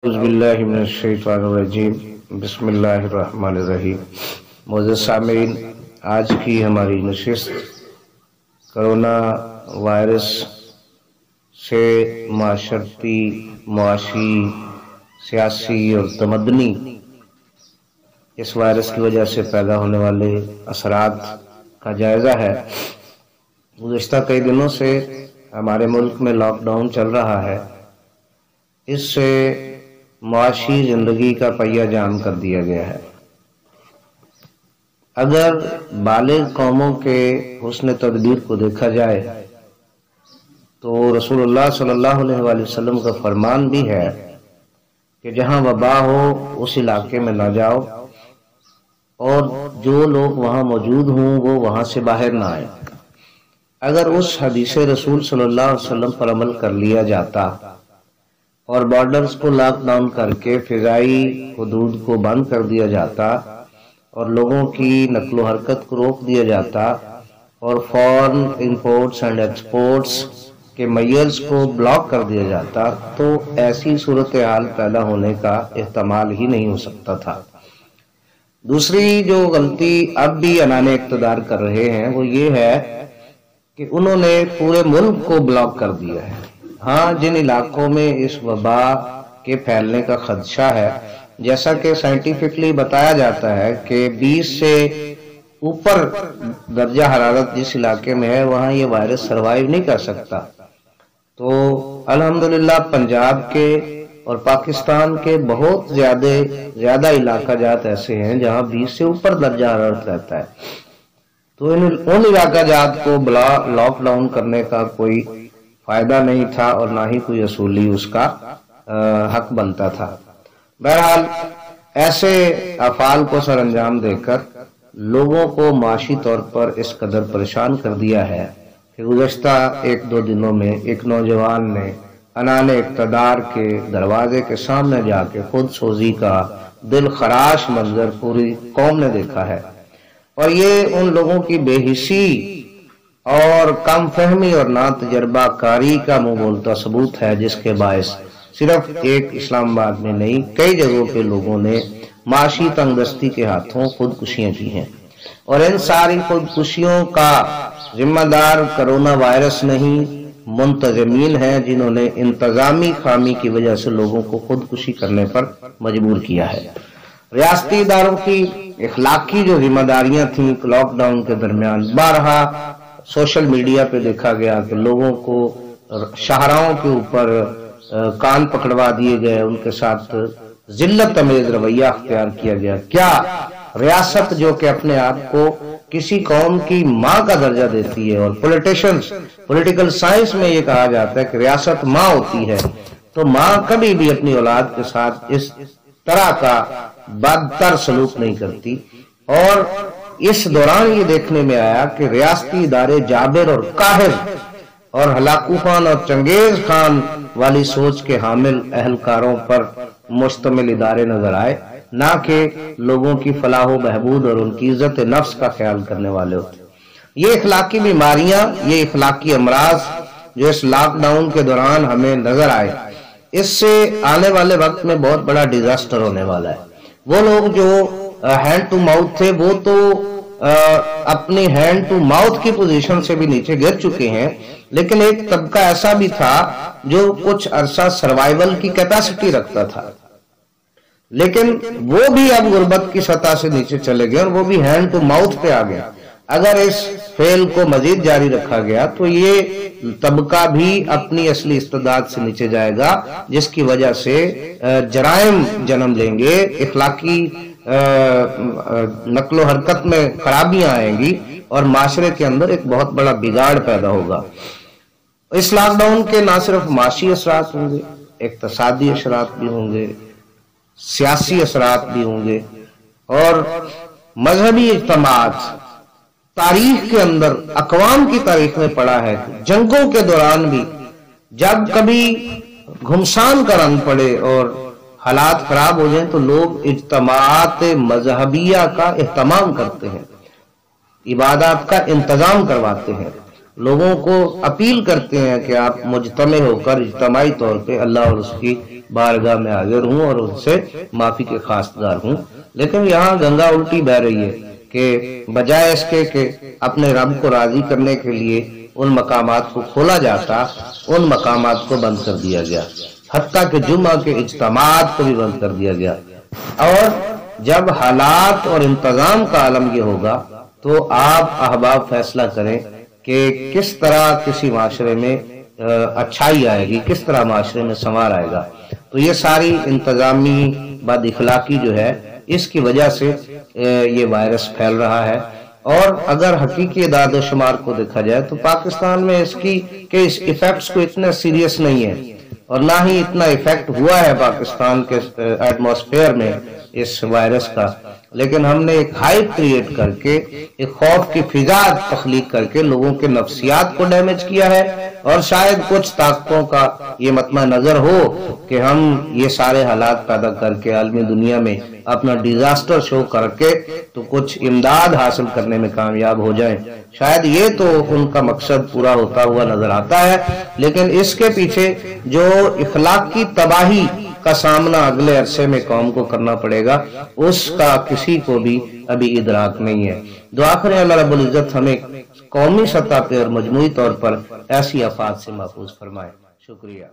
اعوذ باللہ من الشیطان الرجیم بسم اللہ الرحمن الرحیم۔ معزز سامعین، آج کی ہماری نشست کرونا وائرس سے معاشرتی، معاشی، سیاسی اور تمدنی اس وائرس کی وجہ سے پیدا ہونے والے اثرات کا جائزہ ہے۔ گزشتہ کئی دنوں سے ہمارے ملک میں لاک ڈاؤن چل رہا ہے۔ اس سے معاشی زندگی کا پہیہ جام کر دیا گیا ہے۔ اگر بالغ قوموں کے حسن تدبیر کو دیکھا جائے تو رسول اللہ صلی اللہ علیہ وآلہ وسلم کا فرمان بھی ہے کہ جہاں وبا ہو اس علاقے میں نہ جاؤ، اور جو لوگ وہاں موجود ہوں وہ وہاں سے باہر نہ آئے۔ اگر اس حدیث رسول صلی اللہ علیہ وسلم پر عمل کر لیا جاتا اور بارڈرز کو لاک ڈاؤن کر کے فضائی حدود کو بند کر دیا جاتا اور لوگوں کی نقل و حرکت کو روک دیا جاتا اور فارن امپورٹس اینڈ ایکسپورٹس کے میئرز کو بلاک کر دیا جاتا تو ایسی صورتحال پیدا ہونے کا احتمال ہی نہیں ہو سکتا تھا۔ دوسری جو غلطی اب بھی عنان اقتدار کر رہے ہیں وہ یہ ہے کہ انہوں نے پورے ملک کو بلاک کر دیا ہے۔ ہاں، جن علاقوں میں اس وبا کے پھیلنے کا خدشہ ہے، جیسا کہ سائنٹیفکلی بتایا جاتا ہے کہ 20 سے اوپر درجہ حرارت جس علاقے میں ہے وہاں یہ وائرس سروائیو نہیں کر سکتا، تو الحمدللہ پنجاب کے اور پاکستان کے بہت زیادہ علاقہ جات ایسے ہیں جہاں 20 سے اوپر درجہ حرارت رہتا ہے، تو ان علاقہ جات کو لاک ڈاؤن کرنے کا کوئی فائدہ نہیں تھا اور نہ ہی کوئی اصولی اس کا حق بنتا تھا۔ بہرحال ایسے افعال کو سر انجام دے کر لوگوں کو معاشی طور پر اس قدر پریشان کر دیا ہے کہ گزشتہ 1-2 دنوں میں ایک نوجوان نے عنان اقتدار کے دروازے کے سامنے جا کے خود سوزی کا دل خراش منظر پوری قوم نے دیکھا ہے، اور یہ ان لوگوں کی بے حسی اور کم فہمی اور نا تجربہ کاری کا منہ بولتا ثبوت ہے، جس کے باعث صرف ایک اسلام آباد میں نہیں کئی جگہوں پہ لوگوں نے معاشی تنگ دستی کے ہاتھوں خودکشیاں کی ہیں، اور ان ساری خودکشیوں کا ذمہ دار کرونا وائرس نہیں، منتظمین ہیں جنہوں نے انتظامی خامی کی وجہ سے لوگوں کو خودکشی کرنے پر مجبور کیا ہے۔ ریاستی اداروں کی اخلاقی جو ذمہ داریاں تھیں لاک ڈاؤن کے درمیان، بارہا سوشل میڈیا پہ دیکھا گیا کہ لوگوں کو شاہراہوں کے اوپر کان پکڑوا دیے گئے، ان کے ساتھ ذلت امیز رویہ اختیار کیا گیا۔ کیا ریاست جو کہ اپنے آپ کو کسی قوم کی ماں کا درجہ دیتی ہے، اور پولیٹیکل سائنس میں یہ کہا جاتا ہے کہ ریاست ماں ہوتی ہے، تو ماں کبھی بھی اپنی اولاد کے ساتھ اس طرح کا بدتر سلوک نہیں کرتی، اور اس دوران یہ دیکھنے میں آیا کہ ریاستی ادارے جابر اور قاہر اور ہلاکو خان اور چنگیز خان والی سوچ کے حامل اہلکاروں پر مشتمل ادارے نظر آئے، نہ کہ لوگوں کی فلاح و بہبود اور ان کی عزت نفس کا خیال کرنے والے ہوتے۔ یہ اخلاقی بیماریاں، یہ اخلاقی امراض جو اس لاک ڈاؤن کے دوران ہمیں نظر آئے، اس سے آنے والے وقت میں بہت بڑا ڈیزاسٹر ہونے والا ہے۔ وہ لوگ جو ہینڈ ٹو ماؤتھ تھے وہ تو اپنی ہینڈ ٹو ماؤتھ کی پوزیشن سے بھی نیچے گر چکے ہیں، لیکن ایک طبقہ ایسا بھی تھا جو کچھ عرصہ سروائیول کی کیپیسٹی رکھتا تھا، لیکن وہ بھی اب غربت کی سطح سے نیچے چلے گئے اور وہ بھی ہینڈ ٹو ماؤتھ پہ آ گیا۔ اگر اس فعل کو مزید جاری رکھا گیا تو یہ طبقہ بھی اپنی اصلی استعداد سے نیچے جائے گا، جس کی وجہ سے جرائم جنم لیں گے، اخلاقی نقل و حرکت میں خرابیاں آئیں گی، اور معاشرے کے اندر ایک بہت بڑا بگاڑ پیدا ہوگا۔ اس لاک ڈاؤن کے نہ صرف معاشی اثرات ہوں گے، اقتصادی اثرات بھی ہوں گے، سیاسی اثرات بھی ہوں گے، اور مذہبی اجتماعات۔ تاریخ کے اندر اقوام کی تاریخ میں پڑا ہے کہ جنگوں کے دوران بھی جب کبھی گھمسان کا رنگ پڑے اور حالات خراب ہو جائیں تو لوگ اجتماعات مذہبیہ کا اہتمام کرتے ہیں، عبادات کا انتظام کرواتے ہیں، لوگوں کو اپیل کرتے ہیں کہ آپ مجتمع ہو کر اجتماعی طور پہ اللہ اور اس کی بارگاہ میں حاضر ہوں اور ان سے معافی کے خواستگار ہوں، لیکن یہاں گنگا الٹی بہہ رہی ہے کہ بجائے اس کے کہ اپنے رب کو راضی کرنے کے لیے ان مقامات کو کھولا جاتا، ان مقامات کو بند کر دیا گیا، حتیٰ کہ جمعہ کے اجتماعات کو بھی بند کر دیا گیا۔ اور جب حالات اور انتظام کا عالم یہ ہوگا تو آپ احباب فیصلہ کریں کہ کس طرح کسی معاشرے میں اچھائی آئے گی، کس طرح معاشرے میں سنوار آئے گا۔ تو یہ ساری انتظامی بد اخلاقی جو ہے، اس کی وجہ سے یہ وائرس پھیل رہا ہے۔ اور اگر حقیقی اعداد و شمار کو دیکھا جائے تو پاکستان میں اس ایفیکٹس کو اتنا سیریس نہیں ہے، اور نہ ہی اتنا ایفیکٹ ہوا ہے پاکستان کے ایٹماسفیئر میں اس وائرس کا، لیکن ہم نے ایک ہائپ کریٹ کر کے، ایک خوف کی فضا تخلیق کر کے لوگوں کے نفسیات کو ڈیمیج کیا ہے۔ اور شاید کچھ طاقتوں کا یہ مطمع نظر ہو کہ ہم یہ سارے حالات پیدا کر کے عالمی دنیا میں اپنا ڈیزاسٹر شو کر کے تو کچھ امداد حاصل کرنے میں کامیاب ہو جائیں، شاید یہ تو ان کا مقصد پورا ہوتا ہوا نظر آتا ہے، لیکن اس کے پیچھے جو اخلاقی تباہی کا سامنا اگلے عرصے میں قوم کو کرنا پڑے گا، اس کا کسی کو بھی ابھی ادراک نہیں ہے۔ دعا کریں اللہ رب العزت ہمیں قومی سطح پہ اور مجموعی طور پر ایسی آفات سے محفوظ فرمائے۔ شکریہ۔